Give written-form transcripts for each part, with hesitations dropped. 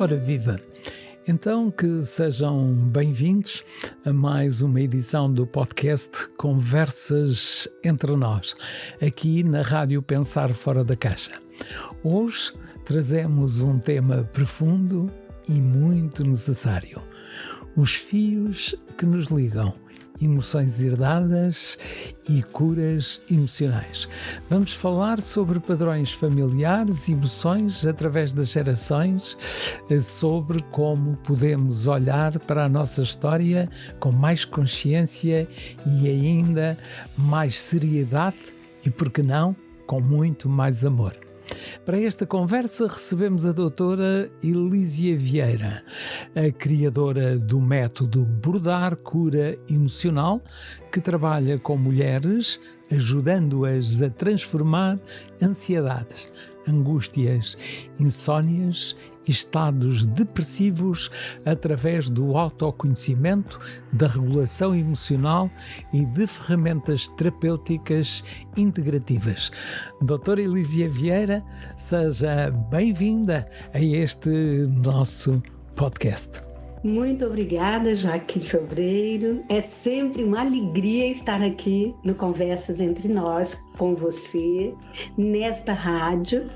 Ora viva! Então que sejam bem-vindos a mais uma edição do podcast Conversas Entre Nós, aqui na Rádio Pensar Fora da Caixa. Hoje trazemos um tema profundo e muito necessário: os fios que nos ligam, emoções herdadas e curas emocionais. Vamos falar sobre padrões familiares, emoções através das gerações, sobre como podemos olhar para a nossa história com mais consciência e ainda mais seriedade e, por que não, com muito mais amor. Para esta conversa recebemos a doutora Elísia Vieira, a criadora do método Bordar Cura Emocional, que trabalha com mulheres, ajudando-as a transformar ansiedades, angústias, insónias e estados depressivos através do autoconhecimento, da regulação emocional e de ferramentas terapêuticas integrativas. Doutora Elísia Vieira, seja bem-vinda a este nosso podcast. Muito obrigada, Joaquim Sobreiro. É sempre uma alegria estar aqui no Conversas Entre Nós, com você, nesta rádio,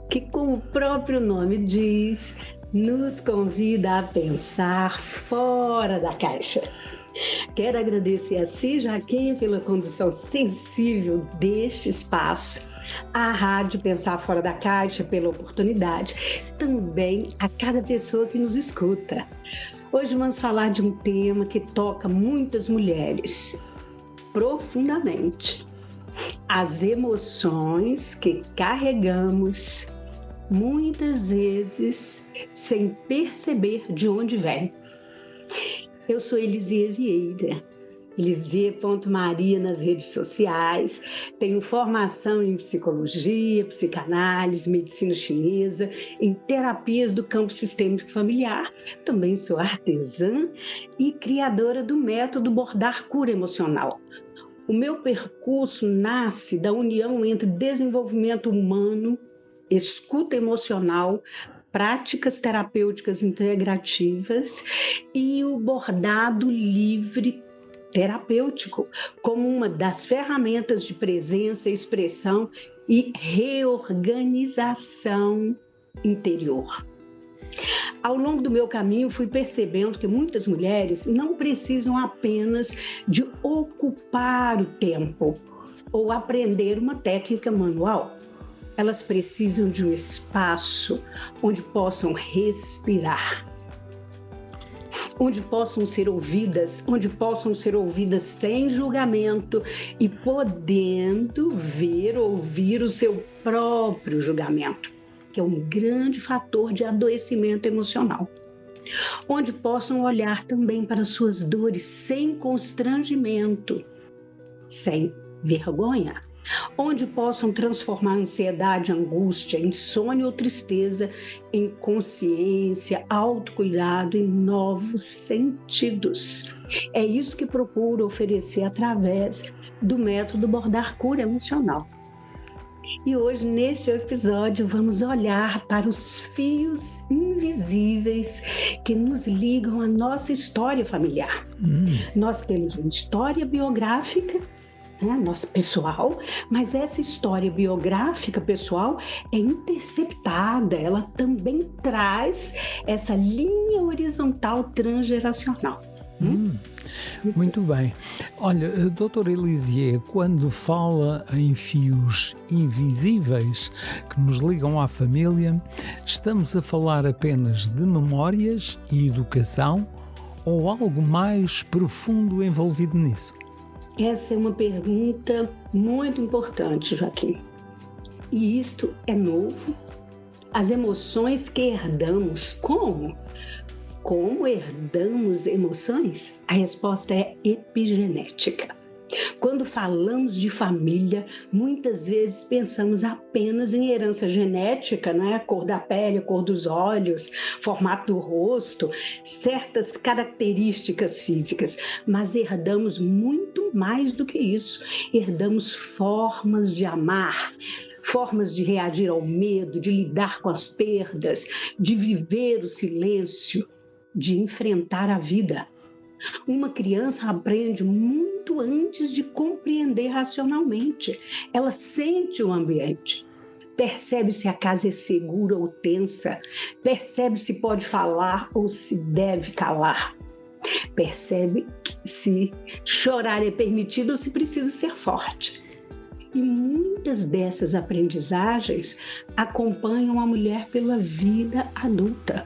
que, como o próprio nome diz, nos convida a pensar fora da caixa. Quero agradecer a si, Joaquim, pela condução sensível deste espaço, à Rádio Pensar Fora da Caixa pela oportunidade, também a cada pessoa que nos escuta. Hoje vamos falar de um tema que toca muitas mulheres profundamente: as emoções que carregamos, muitas vezes sem perceber de onde vem. Eu sou Elísia Vieira, Elísia.Maria nas redes sociais, tenho formação em psicologia, psicanálise, medicina chinesa, em terapias do campo sistêmico familiar. Também sou artesã e criadora do método Bordar Cura Emocional. O meu percurso nasce da união entre desenvolvimento humano, escuta emocional, práticas terapêuticas integrativas e o bordado livre terapêutico como uma das ferramentas de presença, expressão e reorganização interior. Ao longo do meu caminho, fui percebendo que muitas mulheres não precisam apenas de ocupar o tempo ou aprender uma técnica manual. Elas precisam de um espaço onde possam respirar, onde possam ser ouvidas sem julgamento e podendo ver, ouvir o seu próprio julgamento, que é um grande fator de adoecimento emocional. Onde possam olhar também para suas dores sem constrangimento, sem vergonha. Onde possam transformar ansiedade, angústia, insônia ou tristeza em consciência, autocuidado e novos sentidos. É isso que procuro oferecer através do método Bordar Cura Emocional. E hoje, neste episódio, vamos olhar para os fios invisíveis que nos ligam à nossa história familiar. Nós temos uma história biográfica, nossa pessoal, mas essa história biográfica pessoal é interceptada, ela também traz essa linha horizontal transgeracional. Muito bem. Olha, doutora Elísia, quando fala em fios invisíveis que nos ligam à família, estamos a falar apenas de memórias e educação ou algo mais profundo envolvido nisso? Essa é uma pergunta muito importante, Joaquim. E isto é novo. As emoções que herdamos, como? Como herdamos emoções? A resposta é epigenética. Quando falamos de família, muitas vezes pensamos apenas em herança genética, né? Cor da pele, cor dos olhos, formato do rosto, certas características físicas, mas herdamos muito mais do que isso. Herdamos formas de amar, formas de reagir ao medo, de lidar com as perdas, de viver o silêncio, de enfrentar a vida. Uma criança aprende muito antes de compreender racionalmente. Ela sente o ambiente, percebe se a casa é segura ou tensa, percebe se pode falar ou se deve calar, percebe se chorar é permitido ou se precisa ser forte. E muitas dessas aprendizagens acompanham a mulher pela vida adulta.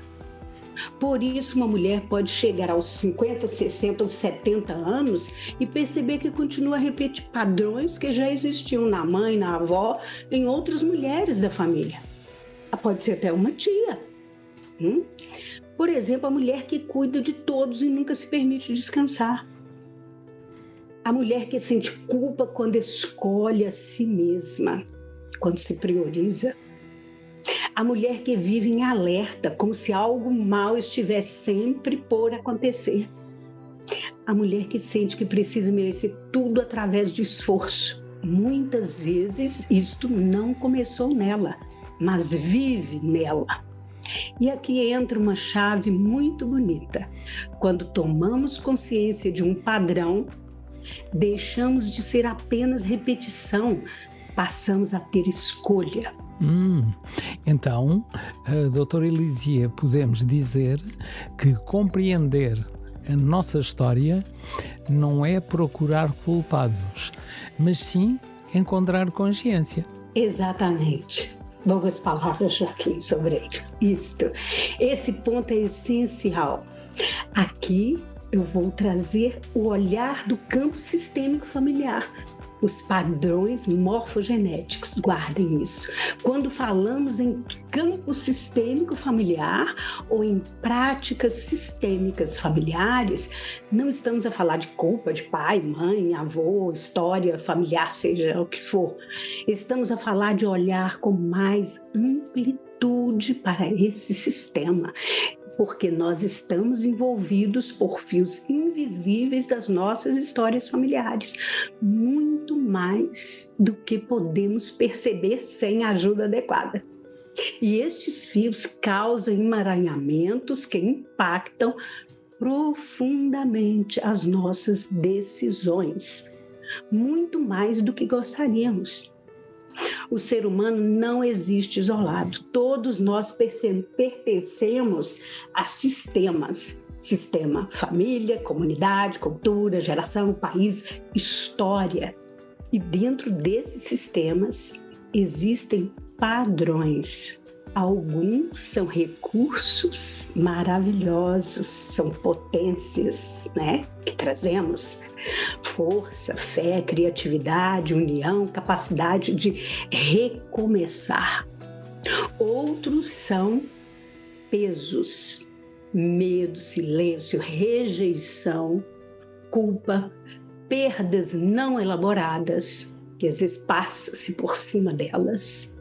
Por isso, uma mulher pode chegar aos 50, 60 ou 70 anos e perceber que continua a repetir padrões que já existiam na mãe, na avó, em outras mulheres da família. Pode ser até uma tia. Por exemplo, a mulher que cuida de todos e nunca se permite descansar. A mulher que sente culpa quando escolhe a si mesma, quando se prioriza. A mulher que vive em alerta, como se algo mal estivesse sempre por acontecer. A mulher que sente que precisa merecer tudo através de esforço. Muitas vezes isto não começou nela, mas vive nela. E aqui entra uma chave muito bonita. Quando tomamos consciência de um padrão, deixamos de ser apenas repetição, passamos a ter escolha. Então, doutora Elísia, podemos dizer que compreender a nossa história não é procurar culpados, mas sim encontrar consciência. Exatamente. Boas palavras, Joaquim, sobre isto. Esse ponto é essencial. Aqui eu vou trazer o olhar do campo sistêmico familiar. Os padrões morfogenéticos, guardem isso. Quando falamos em campo sistêmico familiar ou em práticas sistêmicas familiares, não estamos a falar de culpa de pai, mãe, avô, história familiar, seja o que for. Estamos a falar de olhar com mais amplitude para esse sistema, porque nós estamos envolvidos por fios invisíveis das nossas histórias familiares, muito mais do que podemos perceber sem ajuda adequada. E estes fios causam emaranhamentos que impactam profundamente as nossas decisões, muito mais do que gostaríamos. O ser humano não existe isolado. Todos nós pertencemos a sistemas. Sistema família, comunidade, cultura, geração, país, história. E dentro desses sistemas existem padrões. Alguns são recursos maravilhosos, são potências, que trazemos. Força, fé, criatividade, união, capacidade de recomeçar. Outros são pesos, medo, silêncio, rejeição, culpa, perdas não elaboradas, que às vezes passa-se por cima delas,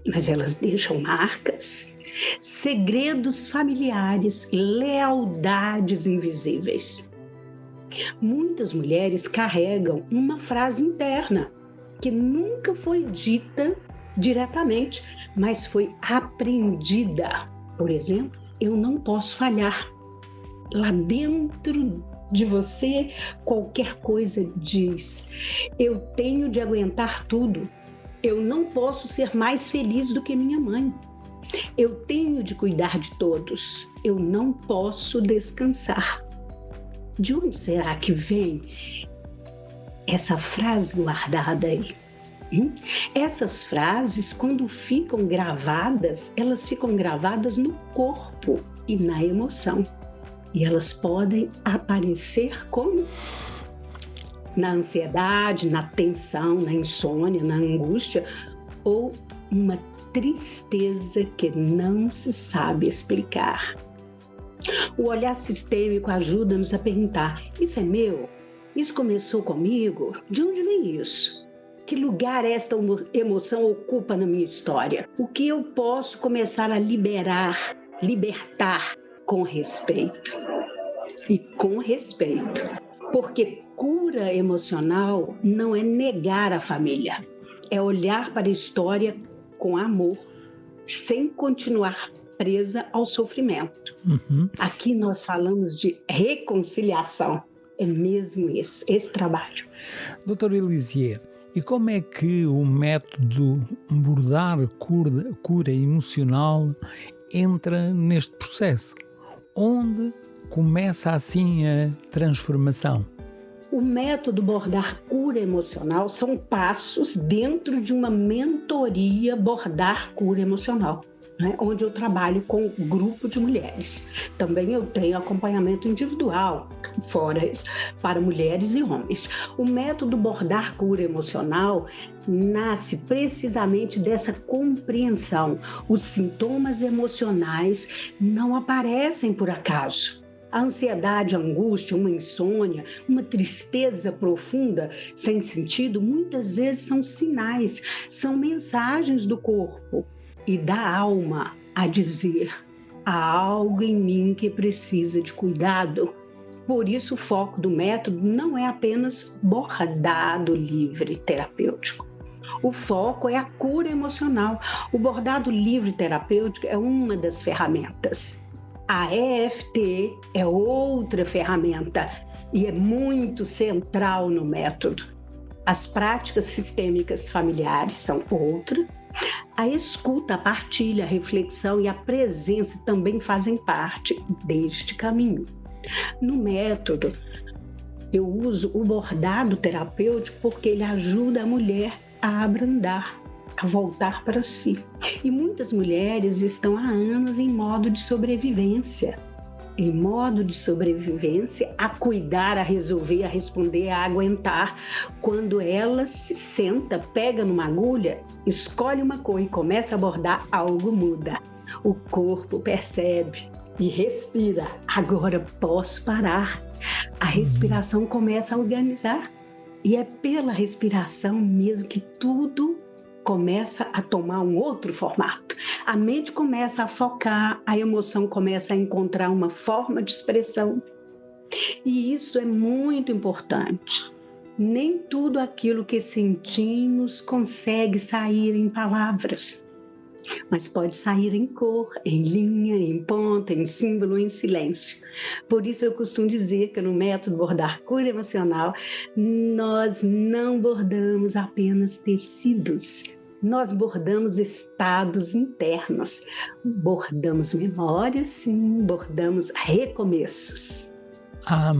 mas elas deixam marcas, segredos familiares, lealdades invisíveis. Muitas mulheres carregam uma frase interna que nunca foi dita diretamente, mas foi aprendida. Por exemplo, eu não posso falhar. Lá dentro de você, qualquer coisa diz: eu tenho de aguentar tudo. Eu não posso ser mais feliz do que minha mãe. Eu tenho de cuidar de todos. Eu não posso descansar. De onde será que vem essa frase guardada aí? Essas frases, quando ficam gravadas, elas ficam gravadas no corpo e na emoção. E elas podem aparecer como? Na ansiedade, na tensão, na insônia, na angústia ou uma tristeza que não se sabe explicar. O olhar sistêmico ajuda-nos a perguntar: isso é meu? Isso começou comigo? De onde vem isso? Que lugar esta emoção ocupa na minha história? O que eu posso começar a libertar com respeito? E com respeito. Porque cura emocional não é negar a família, é olhar para a história com amor, sem continuar presa ao sofrimento. Aqui nós falamos de reconciliação. É mesmo esse trabalho. Doutora Elisier, e como é que o método Bordar Cura Emocional entra neste processo? Onde começa assim a transformação? O método Bordar Cura Emocional são passos dentro de uma mentoria Bordar Cura Emocional, né? Onde eu trabalho com um grupo de mulheres. Também eu tenho acompanhamento individual, fora isso, para mulheres e homens. O método Bordar Cura Emocional nasce precisamente dessa compreensão. Os sintomas emocionais não aparecem por acaso. A ansiedade, a angústia, uma insônia, uma tristeza profunda, sem sentido, muitas vezes são sinais, são mensagens do corpo e da alma a dizer: há algo em mim que precisa de cuidado. Por isso, o foco do método não é apenas bordado livre terapêutico. O foco é a cura emocional. O bordado livre terapêutico é uma das ferramentas. A EFT é outra ferramenta e é muito central no método. As práticas sistêmicas familiares são outra. A escuta, a partilha, a reflexão e a presença também fazem parte deste caminho. No método, eu uso o bordado terapêutico porque ele ajuda a mulher a abrandar, a voltar para si. E muitas mulheres estão há anos em modo de sobrevivência. Em modo de sobrevivência, a cuidar, a resolver, a responder, a aguentar. Quando ela se senta, pega numa agulha, escolhe uma cor e começa a bordar, algo muda. O corpo percebe e respira. Agora posso parar. A respiração começa a organizar. E é pela respiração mesmo que tudo começa a tomar um outro formato. A mente começa a focar, a emoção começa a encontrar uma forma de expressão. E isso é muito importante. Nem tudo aquilo que sentimos consegue sair em palavras, mas pode sair em cor, em linha, em ponta, em símbolo, em silêncio. Por isso eu costumo dizer que no método Bordar Cura Emocional, nós não bordamos apenas tecidos, nós bordamos estados internos, bordamos memórias, sim, bordamos recomeços. Há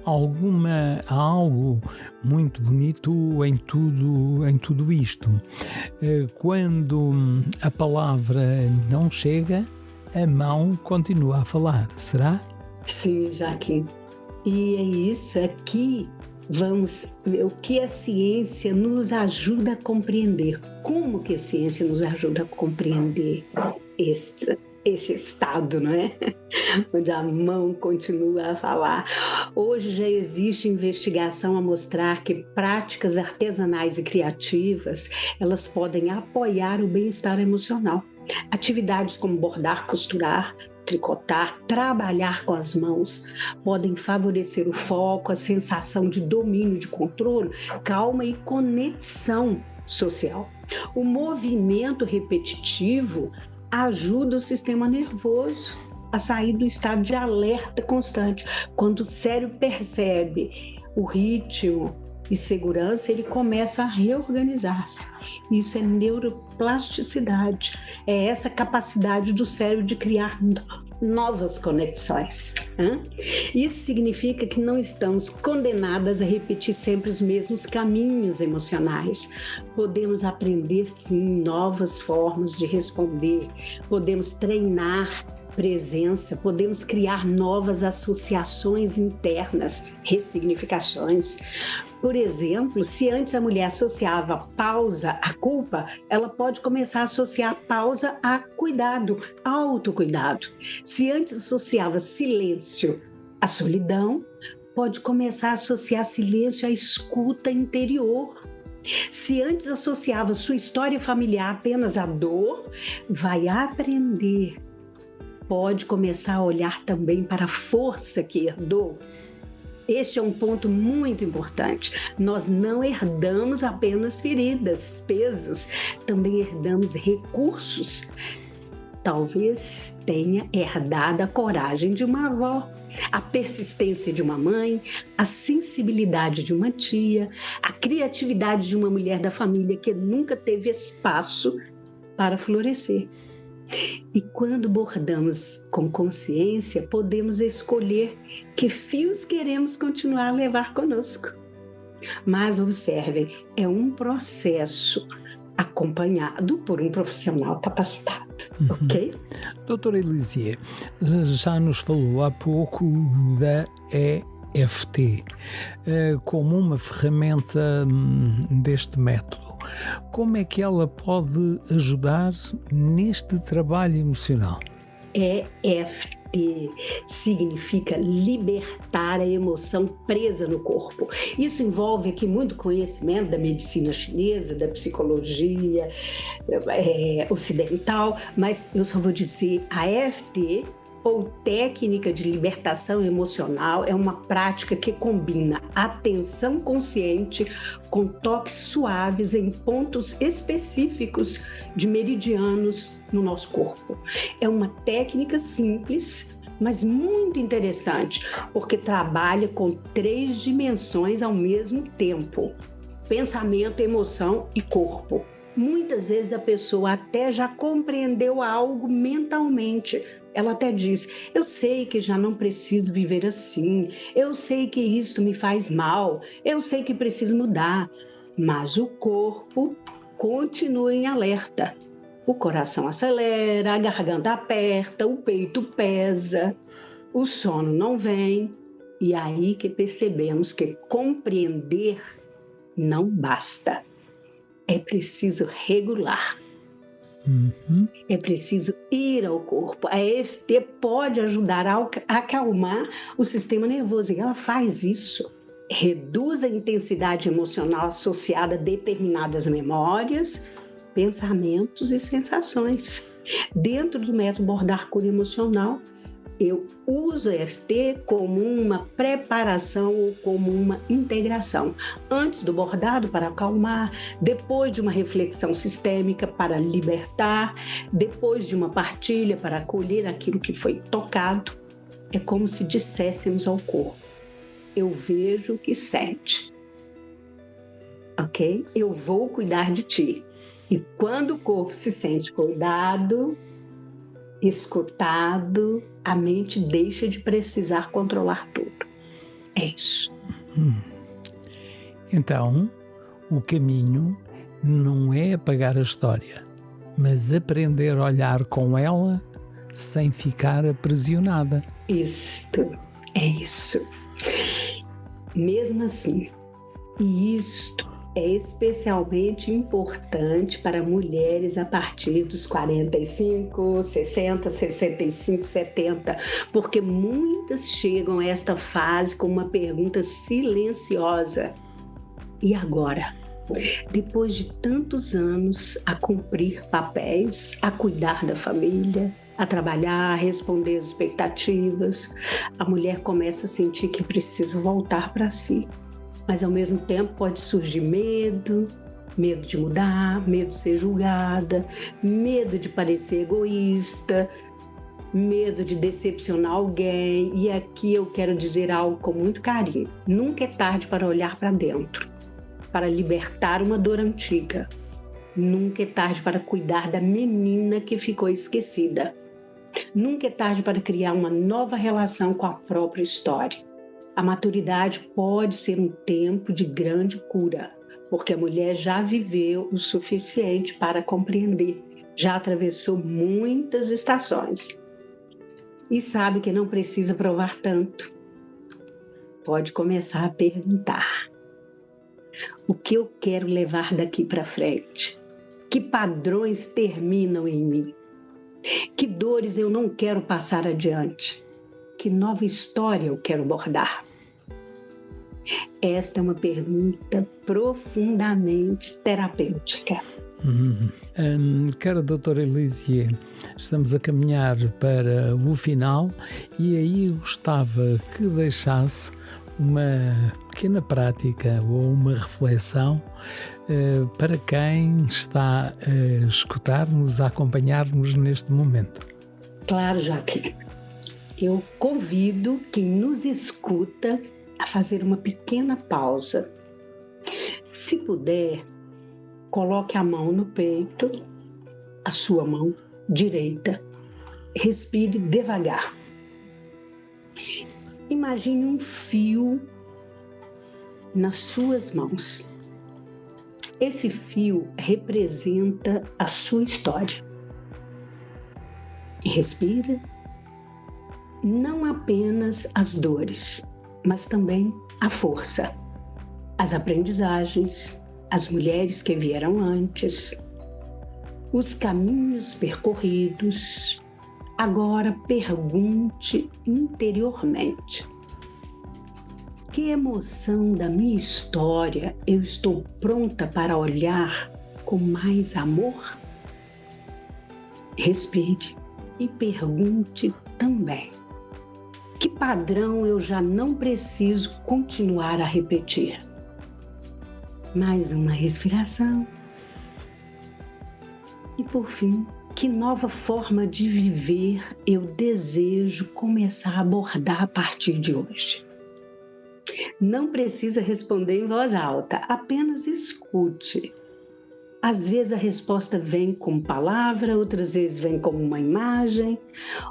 algo muito bonito em tudo isto. Quando a palavra não chega, a mão continua a falar, será? Sim, Joaquim. E é isso aqui. Vamos ver o que a ciência nos ajuda a compreender. Como que a ciência nos ajuda a compreender este estado, não é? Onde a mão continua a falar. Hoje já existe investigação a mostrar que práticas artesanais e criativas, elas podem apoiar o bem-estar emocional. Atividades como bordar, costurar, tricotar, trabalhar com as mãos podem favorecer o foco, a sensação de domínio, de controle, calma e conexão social. O movimento repetitivo ajuda o sistema nervoso a sair do estado de alerta constante. Quando o cérebro percebe o ritmo e segurança, ele começa a reorganizar-se. Isso é neuroplasticidade, é essa capacidade do cérebro de criar novas conexões. Isso significa que não estamos condenadas a repetir sempre os mesmos caminhos emocionais. Podemos aprender, sim, novas formas de responder, podemos treinar presença, podemos criar novas associações internas, ressignificações. Por exemplo, se antes a mulher associava pausa à culpa, ela pode começar a associar pausa a cuidado, autocuidado. Se antes associava silêncio à solidão, pode começar a associar silêncio à escuta interior. Se antes associava sua história familiar apenas à dor, vai aprender. Pode começar a olhar também para a força que herdou. Este é um ponto muito importante. Nós não herdamos apenas feridas, pesos, também herdamos recursos. Talvez tenha herdado a coragem de uma avó, a persistência de uma mãe, a sensibilidade de uma tia, a criatividade de uma mulher da família que nunca teve espaço para florescer. E quando bordamos com consciência, podemos escolher que fios queremos continuar a levar conosco. Mas observem, é um processo acompanhado por um profissional capacitado, ok? Doutora Elisier, já nos falou há pouco da EFT como uma ferramenta deste método. Como é que ela pode ajudar neste trabalho emocional? EFT significa libertar a emoção presa no corpo. Isso envolve aqui muito conhecimento da medicina chinesa, da psicologia ocidental, mas eu só vou dizer, a EFT, ou técnica de libertação emocional, é uma prática que combina atenção consciente com toques suaves em pontos específicos de meridianos no nosso corpo. É uma técnica simples, mas muito interessante, porque trabalha com 3 dimensões ao mesmo tempo: pensamento, emoção e corpo. Muitas vezes a pessoa até já compreendeu algo mentalmente. Ela até diz, eu sei que já não preciso viver assim, eu sei que isso me faz mal, eu sei que preciso mudar, mas o corpo continua em alerta. O coração acelera, a garganta aperta, o peito pesa, o sono não vem. E aí que percebemos que compreender não basta. É preciso regular. É preciso ir ao corpo. A EFT pode ajudar a acalmar o sistema nervoso e ela faz isso. Reduz a intensidade emocional associada a determinadas memórias, pensamentos e sensações. Dentro do método Bordar Cura Emocional, eu uso a EFT como uma preparação ou como uma integração. Antes do bordado, para acalmar, depois de uma reflexão sistêmica para libertar, depois de uma partilha para acolher aquilo que foi tocado. É como se disséssemos ao corpo, eu vejo o que sente, ok? Eu vou cuidar de ti. E quando o corpo se sente cuidado, escutado, a mente deixa de precisar controlar tudo. É isso. Então, o caminho não é apagar a história, mas aprender a olhar com ela sem ficar aprisionada. É isso. Mesmo assim, e isto é especialmente importante para mulheres a partir dos 45, 60, 65, 70, porque muitas chegam a esta fase com uma pergunta silenciosa. E agora? Depois de tantos anos a cumprir papéis, a cuidar da família, a trabalhar, a responder às expectativas, a mulher começa a sentir que precisa voltar para si. Mas ao mesmo tempo pode surgir medo de mudar, medo de ser julgada, medo de parecer egoísta, medo de decepcionar alguém. E aqui eu quero dizer algo com muito carinho. Nunca é tarde para olhar para dentro, para libertar uma dor antiga. Nunca é tarde para cuidar da menina que ficou esquecida. Nunca é tarde para criar uma nova relação com a própria história. A maturidade pode ser um tempo de grande cura, porque a mulher já viveu o suficiente para compreender, já atravessou muitas estações e sabe que não precisa provar tanto. Pode começar a perguntar: o que eu quero levar daqui para frente? Que padrões terminam em mim? Que dores eu não quero passar adiante? Que nova história eu quero bordar? Esta é uma pergunta profundamente terapêutica. Cara doutora Elisier, estamos a caminhar para o final e aí eu gostava que deixasse uma pequena prática ou uma reflexão para quem está a escutar-nos, a acompanhar-nos neste momento. Claro, Joaquim. Eu convido quem nos escuta a fazer uma pequena pausa. Se puder, coloque a mão no peito, a sua mão direita. Respire devagar. Imagine um fio nas suas mãos. Esse fio representa a sua história. Respira. Não apenas as dores, mas também a força, as aprendizagens, as mulheres que vieram antes, os caminhos percorridos. Agora pergunte interiormente: que emoção da minha história eu estou pronta para olhar com mais amor? Respire e pergunte também: que padrão eu já não preciso continuar a repetir? Mais uma respiração. E por fim, que nova forma de viver eu desejo começar a abordar a partir de hoje? Não precisa responder em voz alta, apenas escute. Às vezes a resposta vem como palavra, outras vezes vem como uma imagem,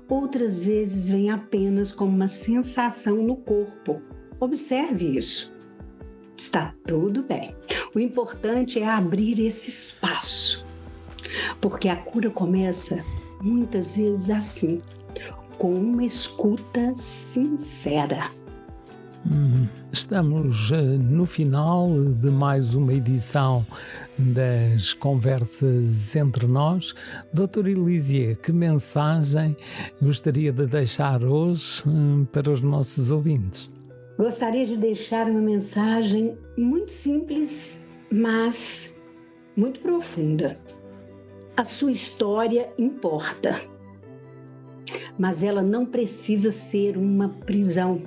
outras vezes vem apenas como uma sensação no corpo. Observe isso. Está tudo bem. O importante é abrir esse espaço, porque a cura começa muitas vezes assim, com uma escuta sincera. Estamos no final de mais uma edição das Conversas Entre Nós. Doutora Elísia, que mensagem gostaria de deixar hoje para os nossos ouvintes? Gostaria de deixar uma mensagem muito simples, mas muito profunda. A sua história importa, mas ela não precisa ser uma prisão.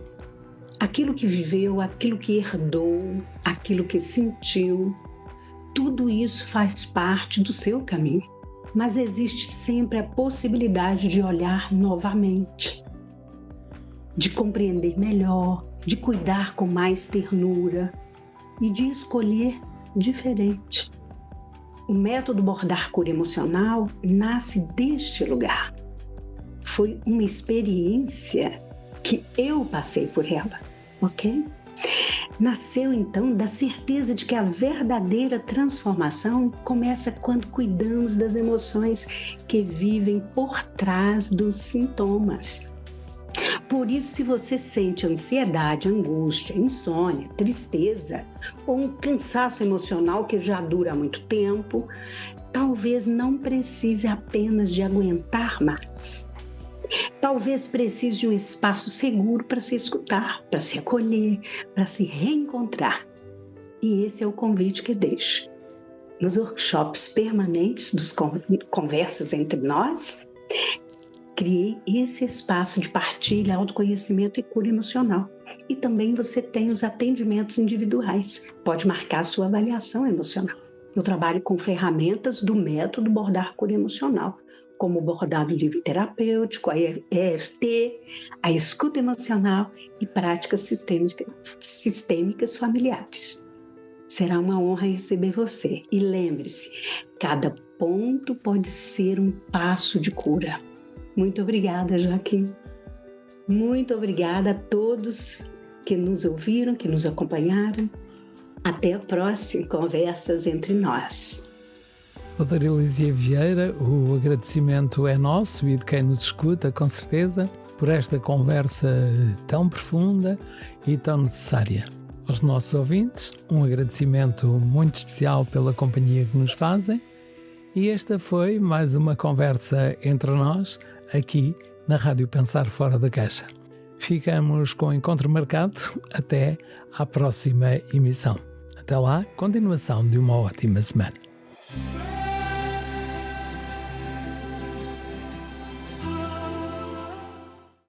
Aquilo que viveu, aquilo que herdou, aquilo que sentiu, tudo isso faz parte do seu caminho. Mas existe sempre a possibilidade de olhar novamente, de compreender melhor, de cuidar com mais ternura e de escolher diferente. O método Bordar Cura Emocional nasce deste lugar. Foi uma experiência que eu passei por ela, ok? Nasceu então da certeza de que a verdadeira transformação começa quando cuidamos das emoções que vivem por trás dos sintomas. Por isso, se você sente ansiedade, angústia, insônia, tristeza ou um cansaço emocional que já dura há muito tempo, talvez não precise apenas de aguentar mais. Talvez precise de um espaço seguro para se escutar, para se acolher, para se reencontrar. E esse é o convite que deixo. Nos workshops permanentes dos Conversas Entre Nós, criei esse espaço de partilha, autoconhecimento e cura emocional. E também você tem os atendimentos individuais. Pode marcar a sua avaliação emocional. Eu trabalho com ferramentas do método Bordar Cura Emocional, como o bordado livre terapêutico, a EFT, a escuta emocional e práticas sistêmicas familiares. Será uma honra receber você. E lembre-se, cada ponto pode ser um passo de cura. Muito obrigada, Joaquim. Muito obrigada a todos que nos ouviram, que nos acompanharam. Até a próxima Conversas Entre Nós. Doutora Elísia Vieira, o agradecimento é nosso e de quem nos escuta, com certeza, por esta conversa tão profunda e tão necessária. Aos nossos ouvintes, um agradecimento muito especial pela companhia que nos fazem. E esta foi mais uma conversa entre nós, aqui na Rádio Pensar Fora da Caixa. Ficamos com o encontro marcado até à próxima emissão. Até lá, continuação de uma ótima semana.